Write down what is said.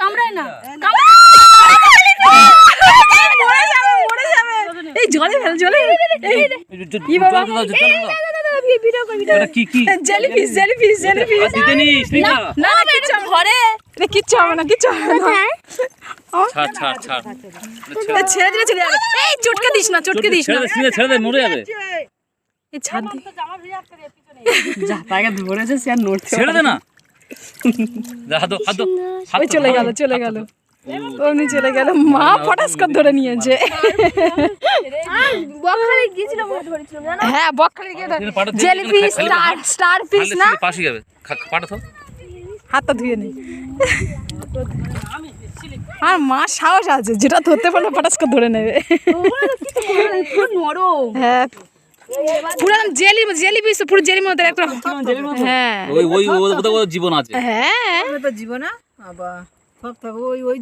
কামড়ায় না এই জলে ফেল জলে কি বাবা এটা কি জেলিফিশ জেলিফিশ জেলিফিশ দিতে নিস না না কিচ্ছু ঘরে এটা কিচ্ছু হবে না কিচ্ছু হবে না ছাড় ছাড় ছাড় ছেড়ে দিলে চলে যাবে এই চটকে দিস না চটকে দিস না ছেড়ে দে মরে যাবে এই ছাদ দি যা তাকে ধরেছে সে আর নড়তে ছেড়ে দে না যা হাত হাত ওই চলে গেল ওমনি চলে গেল মা ফটাস করে ধরে নিয়েছে বকখালি গিয়েছিলাম ধরেছিলাম জানো হ্যাঁ বকখালি গিয়ে জেলিফিশ স্টার ফিশ না পাশে যাবে পাটা তো হাতটা ধুয়ে নেই আর মা সাহস আছে যেটা ধরতে পারলে ফটাস করে ধরে নেবে নরম হ্যাঁ পুরো জেলি জেলিফিশ পুরো জেলির মতো একটা হ্যাঁ ওই জীবন আছে হ্যাঁ জীবন বাবা সব থাকো ওই